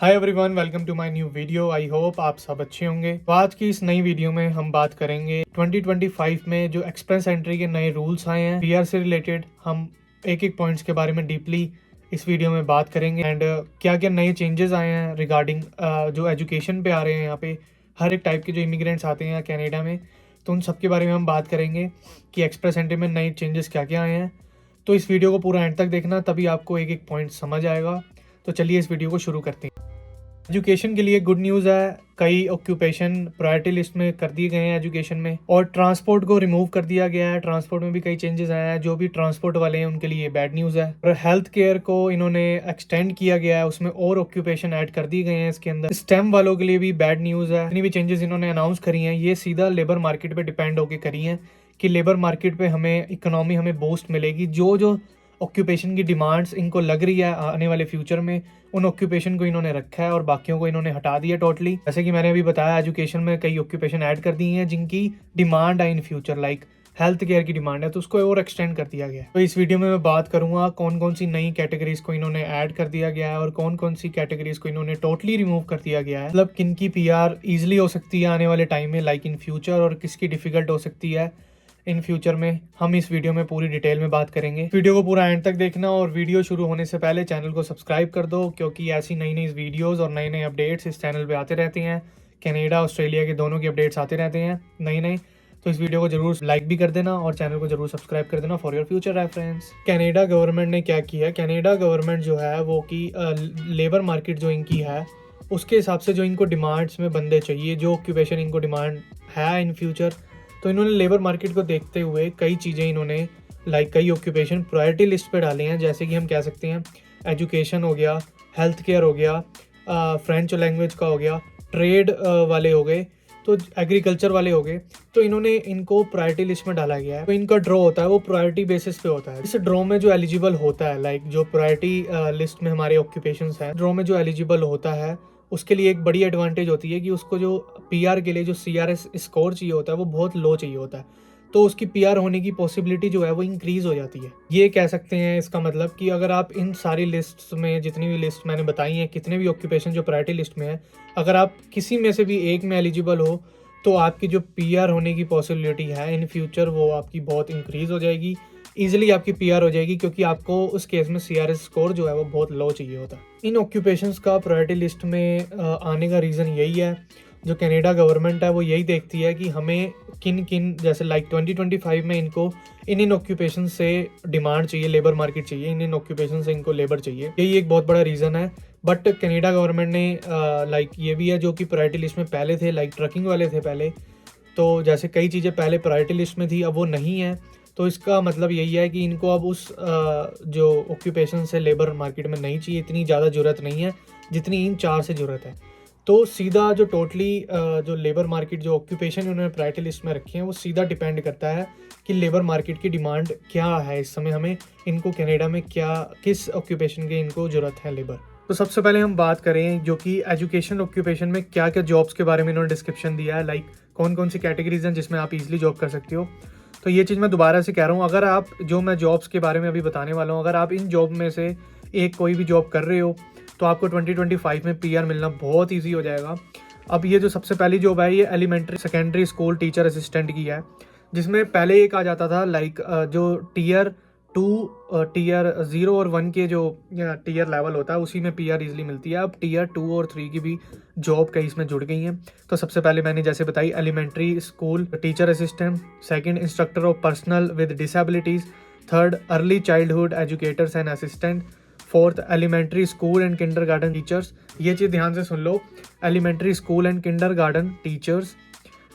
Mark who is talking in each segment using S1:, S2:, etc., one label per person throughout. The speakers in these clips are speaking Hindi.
S1: Hi everyone, welcome to my new video. I hope आप सब अच्छे होंगे। तो आज की इस नई वीडियो में हम बात करेंगे 2025 में जो एक्सप्रेस एंट्री के नए रूल्स आए हैं पीआर से रिलेटेड। हम एक एक पॉइंट्स के बारे में डीपली इस वीडियो में बात करेंगे एंड क्या क्या नए चेंजेस आए हैं रिगार्डिंग जो एजुकेशन पे आ रहे हैं। यहाँ पे हर एक टाइप के जो इमिग्रेंट्स आते हैं कनाडा में, तो उन सब के बारे में हम बात करेंगे कि एक्सप्रेस एंट्री में नए चेंजेस क्या क्या आए हैं। तो इस वीडियो को पूरा एंड तक देखना, तभी आपको एक एक पॉइंट समझ आएगा। तो चलिए इस वीडियो को शुरू करते हैं। एजुकेशन के लिए गुड न्यूज़ है, कई ऑक्यूपेशन प्रायोरिटी लिस्ट में कर दिए गए हैं एजुकेशन में, और ट्रांसपोर्ट को रिमूव कर दिया गया है। ट्रांसपोर्ट में भी कई चेंजेस आए हैं। जो भी ट्रांसपोर्ट वाले हैं उनके लिए बैड न्यूज़ है। और हेल्थ केयर को इन्होंने एक्सटेंड किया गया है, उसमें और ऑक्यूपेशन ऐड कर दिए गए हैं इसके अंदर। स्टेम वालों के लिए भी बैड न्यूज़ है। जितनी भी चेंजेस इन्होंने अनाउंस करी हैं ये सीधा लेबर मार्केट पर डिपेंड होकर करी हैं कि लेबर मार्केट पर हमें इकोनॉमी हमें बूस्ट मिलेगी। जो जो ऑक्यूपेशन की डिमांड्स इनको लग रही है आने वाले फ्यूचर में, उन ऑक्यूपेशन को इन्होंने रखा है और बाकियों को इन्होंने हटा दिया टोटली। जैसे कि मैंने अभी बताया, एजुकेशन में कई ऑक्यूपेशन ऐड कर दी हैं जिनकी डिमांड है in future, like health care की डिमांड है, तो उसको और एक्सटेंड कर दिया गया है। तो इस वीडियो में मैं बात करूंगा कौन कौन सी नई कैटेगरीज को इन्होंने ऐड कर दिया गया है और कौन कौन सी कैटेगरीज को इन्होंने टोटली रिमूव कर दिया गया है। मतलब किन की पीआर इजिली हो सकती है आने वाले टाइम में, लाइक इन फ्यूचर, और किसकी डिफिकल्ट हो सकती है इन फ्यूचर में। हम इस वीडियो में पूरी डिटेल में बात करेंगे। वीडियो को पूरा एंड तक देखना और वीडियो शुरू होने से पहले चैनल को सब्सक्राइब कर दो, क्योंकि ऐसी नई नई वीडियोस और नए नए अपडेट्स इस चैनल पे आते रहते हैं। कनाडा ऑस्ट्रेलिया के दोनों की अपडेट्स आते रहते हैं नई नई। तो इस वीडियो को जरूर लाइक भी कर देना और चैनल को जरूर सब्सक्राइब कर देना for your future reference. Canada government ने क्या किया है, कनाडा गवर्नमेंट जो है वो कि लेबर मार्केट जो इनकी है उसके हिसाब से जो इनको डिमांड्स में बंदे चाहिए, जो ऑक्यूपेशन इनको डिमांड है इन फ्यूचर, तो इन्होंने लेबर मार्केट को देखते हुए कई चीज़ें इन्होंने कई ऑक्यूपेशन प्रायोरिटी लिस्ट पे डाले हैं। जैसे कि हम कह सकते हैं एजुकेशन हो गया, हेल्थ केयर हो गया, फ्रेंच लैंग्वेज का हो गया, ट्रेड वाले हो गए, तो एग्रीकल्चर वाले हो गए। तो इन्होंने इनको प्रायोरिटी लिस्ट में डाला गया है। तो इनका ड्रॉ होता है वो प्रायोरिटी बेसिस पे होता है। इस ड्रॉ में जो एलिजिबल होता है, लाइक जो प्रायोरिटी लिस्ट में हमारे ऑक्यूपेशंस हैं, ड्रॉ में जो एलिजिबल होता है उसके लिए एक बड़ी एडवांटेज होती है कि उसको जो पीआर के लिए जो सीआरएस स्कोर चाहिए होता है वो बहुत लो चाहिए होता है, तो उसकी पीआर होने की पॉसिबिलिटी जो है वो इंक्रीज हो जाती है। ये कह सकते हैं इसका मतलब कि अगर आप इन सारी लिस्ट में, जितनी भी लिस्ट मैंने बताई हैं, कितने भी ऑक्यूपेशन जो प्रायोरिटी लिस्ट में है, अगर आप किसी में से भी एक में एलिजिबल हो तो आपकी जो पीआर होने की पॉसिबिलिटी है इन फ्यूचर वो आपकी बहुत इंक्रीज हो जाएगी। ईजिली आपकी पीआर हो जाएगी, क्योंकि आपको उस केस में सीआरएस स्कोर जो है वो बहुत लो चाहिए होता है। इन ऑक्यूपेशंस का प्रायोरिटी लिस्ट में आने का रीज़न यही है, जो कनाडा गवर्नमेंट है वो यही देखती है कि हमें किन किन, जैसे लाइक 2025 में इनको इन ऑक्यूपेशन से डिमांड चाहिए, लेबर मार्केट चाहिए, इन ऑक्यूपेशन से इनको लेबर चाहिए। यही एक बहुत बड़ा रीज़न है। बट कनाडा गवर्नमेंट ने ये भी है जो कि प्रायोरिटी लिस्ट में पहले थे, लाइक ट्रकिंग वाले थे पहले, तो जैसे कई चीज़ें पहले प्रायोरिटी लिस्ट में थी अब वो नहीं है। तो इसका मतलब यही है कि इनको अब उस जो ऑक्यूपेशन से लेबर मार्केट में नहीं चाहिए, इतनी ज़्यादा ज़रूरत नहीं है जितनी इन चार से ज़रूरत है। तो सीधा जो टोटली जो लेबर मार्केट जो ऑक्यूपेशन उन्होंने प्रायोरिटी लिस्ट में रखे हैं वो सीधा डिपेंड करता है कि लेबर मार्केट की डिमांड क्या है इस समय, हमें इनको कनाडा में क्या, किस ऑक्यूपेशन की इनको ज़रूरत है लेबर। तो सबसे पहले हम बात करें जो कि एजुकेशन ऑक्यूपेशन में क्या क्या जॉब्स के बारे में इन्होंने डिस्क्रिप्शन दिया है, लाइक कौन कौन सी कैटेगरीज हैं जिसमें आप इजीली जॉब कर सकते हो। तो ये चीज़ मैं दोबारा से कह रहा हूँ, अगर आप, जो मैं जॉब्स के बारे में अभी बताने वाला हूँ, अगर आप इन जॉब में से एक कोई भी जॉब कर रहे हो तो आपको 2025 में पीआर मिलना बहुत ईजी हो जाएगा। अब ये जो सबसे पहली जॉब है ये elementary secondary school teacher assistant की है, जिसमें पहले एक आ जाता था लाइक जो टीयर 2, टीयर 0 और 1 के जो टीयर लेवल होता है उसी में पीआर इजीली मिलती है। अब टीयर 2 और 3 की भी जॉब कई इसमें जुड़ गई हैं। तो सबसे पहले मैंने जैसे बताई elementary school teacher assistant, second instructor of personal with disabilities, third early childhood educators and assistant, fourth elementary school and kindergarten teachers. ये चीज़ ध्यान से सुन लो, elementary school and kindergarten teachers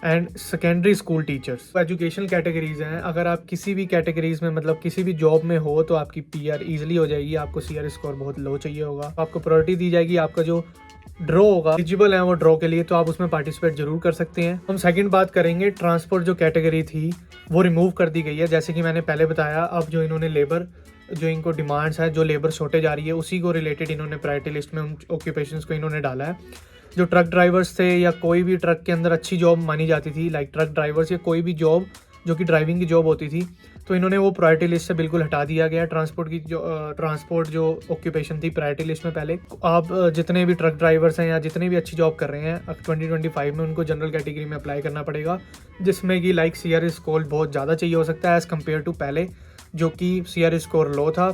S1: and secondary school teachers. Education categories हैं, अगर आप किसी भी कैटेगरीज में, मतलब किसी भी जॉब में हो तो आपकी पीआर इजीली हो जाएगी। आपको सीआर स्कोर बहुत लो चाहिए होगा, आपको प्रायोरिटी दी जाएगी। आपका जो ड्रॉ होगा, एलिजिबल है वो ड्रॉ के लिए, तो आप उसमें पार्टिसिपेट जरूर कर सकते हैं। हम सेकंड बात करेंगे, ट्रांसपोर्ट जो कैटेगरी थी वो रिमूव कर दी गई है। जैसे कि मैंने पहले बताया, अब जो इन्होंने लेबर, जो इनको डिमांड्स है, जो लेबर शॉर्टेज आ रही है उसी को रिलेटेड इन्होंने प्रायोरिटी लिस्ट में उन ऑक्यूपेशंस को इन्होंने डाला है। जो ट्रक ड्राइवर्स थे या कोई भी ट्रक के अंदर अच्छी जॉब मानी जाती थी, लाइक ट्रक ड्राइवर्स या कोई भी जॉब जो कि ड्राइविंग की जॉब होती थी, तो इन्होंने वो प्रायोरिटी लिस्ट से बिल्कुल हटा दिया गया। ट्रांसपोर्ट जो ऑक्यूपेशन थी प्रायोरिटी लिस्ट में पहले, आप जितने भी ट्रक ड्राइवर्स हैं या जितने भी अच्छी जॉब कर रहे हैं 2025 में, उनको जनरल कैटेगरी में अप्लाई करना पड़ेगा, जिसमें कि लाइक CRE स्कोर बहुत ज़्यादा चाहिए हो सकता है एज़ कम्पेयर टू पहले, जो कि CRE स्कोर लो था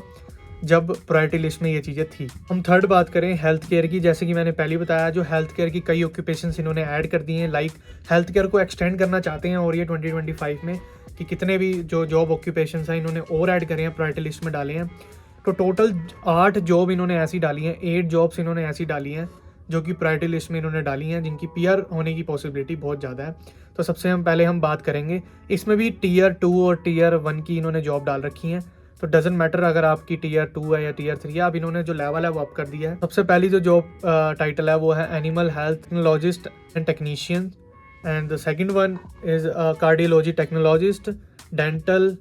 S1: जब प्रायोरिटी लिस्ट में ये चीज़ें थी। हम थर्ड बात करें हेल्थ केयर की, जैसे कि मैंने पहले बताया, जो हेल्थ केयर की कई ऑक्यूपेशंस इन्होंने ऐड कर दिए हैं, लाइक हेल्थ केयर को एक्सटेंड करना चाहते हैं और ये 2025 में कि कितने भी जो जॉब ऑक्यूपेशंस हैं इन्होंने और ऐड करे हैं, प्रायोरिटी लिस्ट में डाले हैं। तो टोटल 8 जॉब इन्होंने ऐसी डाली हैं, 8 जॉब्स इन्होंने ऐसी डाली हैं जो कि प्रायोरिटी लिस्ट में इन्होंने डाली हैं, जिनकी PR होने की पॉसिबिलिटी बहुत ज़्यादा है। तो सबसे पहले हम बात करेंगे, इसमें भी Tier 2 और Tier 1 की इन्होंने जॉब डाल रखी हैं। तो डजेंट मैटर अगर आपकी Tier 2 है या Tier 3 है, अब इन्होंने जो लेवल है वो अप कर दिया है। सबसे पहली जो जॉब टाइटल है वो है animal health technologist and technician, and the second one is cardiology technologist, dental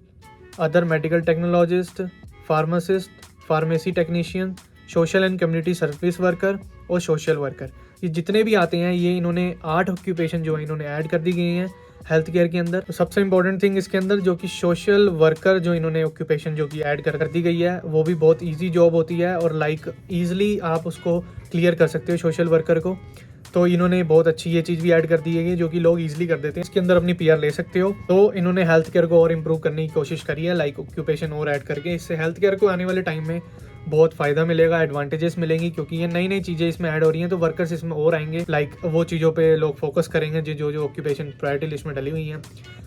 S1: other medical technologist, pharmacist, pharmacy technician, social and community service worker और सोशल वर्कर। ये जितने भी आते हैं ये इन्होंने 8 ऑक्यूपेशन जो है इन्होंने ऐड कर दी गई हैं हेल्थ केयर के अंदर। तो सबसे इंपॉर्टेंट थिंग इसके अंदर जो कि सोशल वर्कर जो इन्होंने ऑक्यूपेशन जो कि ऐड कर दी गई है, वो भी बहुत इजी जॉब होती है और लाइक ईजिली आप उसको क्लियर कर सकते हो सोशल वर्कर को। तो इन्होंने बहुत अच्छी ये चीज़ भी ऐड कर दी है जो कि लोग इजीली कर देते हैं, इसके अंदर अपनी PR ले सकते हो। तो इन्होंने हेल्थ केयर को और इम्प्रूव करने की कोशिश करी है, लाइक ऑक्यूपेशन और ऐड करके। इससे हेल्थ केयर को आने वाले टाइम में बहुत फ़ायदा मिलेगा, एडवांटेजेस मिलेंगी, क्योंकि ये नई नई चीज़ें इसमें ऐड हो रही हैं, तो वर्कर्स इसमें और आएंगे, लाइक वो चीज़ों पे लोग फोकस करेंगे जो ऑक्यूपेशन प्रायोरिटी लिस्ट में डली हुई हैं।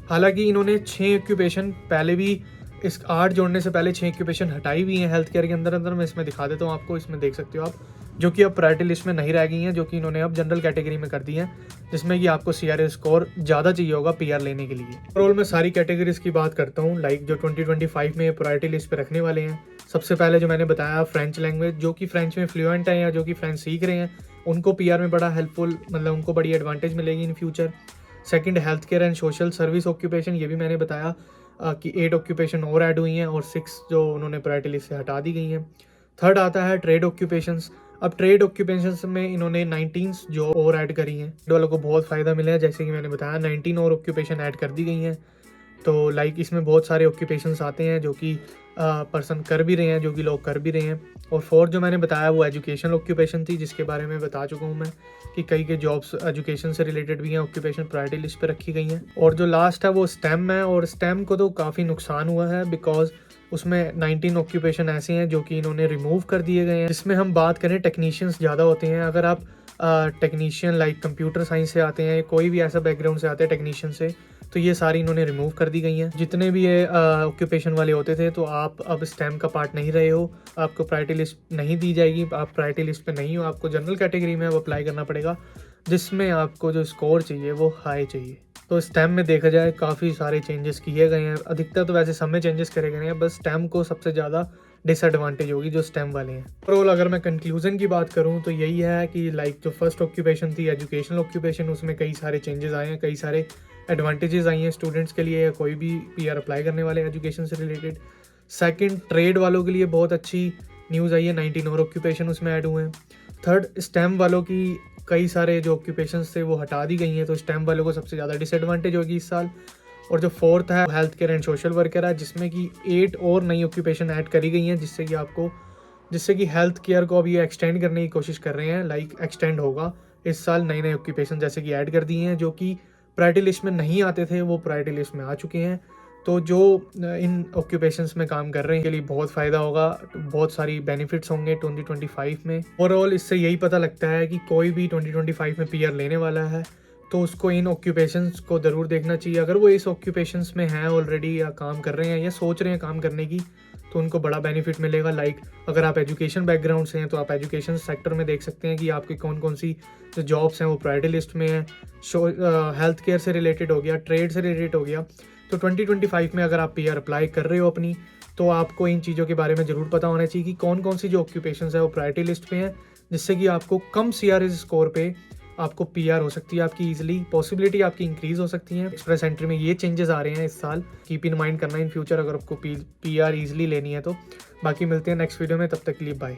S1: हालांकि इन्होंने 6 ऑक्यूपेशन पहले भी, इस 8 जोड़ने से पहले 6 ऑक्यूपेशन हटाई हुई हैं हेल्थ केयर के अंदर। मैं इसमें दिखा देता हूँ आपको, इसमें देख सकते हो आप, जो कि अब प्रायोरिटी लिस्ट में नहीं रह गई हैं, जो कि इन्होंने अब जनरल कैटेगरी में कर दी हैं, जिसमें कि आपको CRA स्कोर ज़्यादा चाहिए होगा PR लेने के लिए। ओवरऑल मैं सारी कैटेगरीज की बात करता हूँ, लाइक जो 2025 में प्रायोरिटी लिस्ट पे रखने वाले हैं। सबसे पहले जो मैंने बताया फ्रेंच लैंग्वेज, जो कि फ्रेंच में फ्लुएंट है या जो कि फ्रेंच सीख रहे हैं, उनको PR में बड़ा हेल्पफुल, मतलब उनको बड़ी एडवांटेज मिलेगी in future. Second health care and social service occupation, ये भी मैंने बताया कि 8 ऑक्यूपेशन और ऐड हुई हैं और 6 जो उन्होंने प्रायोरिटी लिस्ट से हटा दी गई हैं। थर्ड आता है ट्रेड ऑक्यूपेशंस। अब ट्रेड ऑक्यूपेशंस में इन्होंने 19 जो और ऐड करी हैं, वालों को बहुत फ़ायदा मिला है, जैसे कि मैंने बताया 19 और ऑक्यूपेशन ऐड कर दी गई हैं। तो लाइक इसमें बहुत सारे ऑक्यूपेशंस आते हैं जो कि पर्सन कर भी रहे हैं, जो कि लोग कर भी रहे हैं। और फोर्थ जो मैंने बताया वो एजुकेशनल ऑक्यूपेशन थी, जिसके बारे में बता चुका हूँ मैं कि कई के जॉब्स एजुकेशन से रिलेटेड भी हैं, ऑक्यूपेशन प्रायोरिटी लिस्ट पे रखी गई हैं। और जो लास्ट है वो स्टेम है, और स्टेम को तो काफ़ी नुकसान हुआ है बिकॉज उसमें 19 ऑक्यूपेशन ऐसे हैं जो कि इन्होंने रिमूव कर दिए गए हैं। जिसमें हम बात करें टेक्नीशियंस ज़्यादा होते हैं। अगर आप टेक्नीशियन लाइक कंप्यूटर साइंस से आते हैं, कोई भी ऐसा बैकग्राउंड से आते हैं टेक्नीशियन से, तो ये सारी इन्होंने रिमूव कर दी गई हैं। जितने भी ये ऑक्यूपेशन वाले होते थे, तो आप अब स्टेम का पार्ट नहीं रहे हो, आपको प्रायोरिटी लिस्ट नहीं दी जाएगी, आप प्रायोरिटी लिस्ट पे नहीं हो, आपको जनरल कैटेगरी में अब अप्लाई करना पड़ेगा, जिसमें आपको जो स्कोर चाहिए वो हाई चाहिए। तो स्टेम में देखा जाए काफ़ी सारे चेंजेस किए गए हैं, अधिकतर तो वैसे सब में चेंजेस करे गए हैं, बस स्टेम को सबसे ज़्यादा डिसएडवांटेज होगी जो स्टेम वाले हैं। ओवरऑल अगर मैं कंक्लूजन की बात करूं तो यही है कि लाइक जो फर्स्ट ऑक्यूपेशन थी एजुकेशनल ऑक्यूपेशन, उसमें कई सारे चेंजेस आए हैं, कई सारे एडवांटेजेस आई हैं स्टूडेंट्स के लिए या कोई भी PR अप्लाई करने वाले एजुकेशन से रिलेटेड। सेकंड, ट्रेड वालों के लिए बहुत अच्छी न्यूज़ आई है, 19 और ऑक्यूपेशन उसमें ऐड हुए हैं। थर्ड, स्टेम वालों की कई सारे जो ऑक्यूपेशंस थे वो हटा दी गई हैं, तो स्टेम वालों को सबसे ज़्यादा डिसएडवांटेज होगी इस साल। और जो फोर्थ है health care and social worker है, जिसमें कि 8 और नई ऑक्यूपेशन ऐड करी गई हैं, जिससे कि हेल्थ केयर को अभी एक्सटेंड करने की कोशिश कर रहे हैं, लाइक एक्सटेंड होगा इस साल। नई नई ऑक्यूपेशन जैसे कि ऐड कर दी हैं, जो कि प्रायोरिटी लिस्ट में नहीं आते थे, वो प्रायोरिटी लिस्ट में आ चुके हैं। तो जो इन ऑक्यूपेशंस में काम कर रहे हैं के लिए बहुत फ़ायदा होगा, बहुत सारी बेनिफिट्स होंगे 2025 में। ओवरऑल इससे यही पता लगता है कि कोई भी 2025 में PR लेने वाला है तो उसको इन ऑक्यूपेशंस को ज़रूर देखना चाहिए। अगर वो इस ऑक्यूपेशंस में हैं ऑलरेडी या काम कर रहे हैं या सोच रहे हैं काम करने की, तो उनको बड़ा बेनिफिट मिलेगा। लाइक अगर आप एजुकेशन बैकग्राउंड से हैं तो आप एजुकेशन सेक्टर में देख सकते हैं कि आपकी कौन कौन सी जो जॉब्स हैं वो प्रायोरिटी लिस्ट में है। हेल्थ केयर से रिलेटेड हो गया, ट्रेड से रिलेटेड हो गया। तो 2025 में अगर आप PR अप्लाई कर रहे हो अपनी, तो आपको इन चीज़ों के बारे में ज़रूर पता होना चाहिए कि कौन कौन सी जो ऑक्यूपेशंस है वो प्रायोरिटी लिस्ट पे हैं, जिससे कि आपको कम CRA स्कोर पे आपको PR हो सकती है, आपकी इजीली पॉसिबिलिटी आपकी इंक्रीज हो सकती है। एक्सप्रेस एंट्री में ये चेंजेस आ रहे हैं इस साल, कीप इन माइंड करना इन फ्यूचर अगर आपको PR इजीली लेनी है तो। बाकी मिलते हैं नेक्स्ट वीडियो में, तब तक के लिए बाय।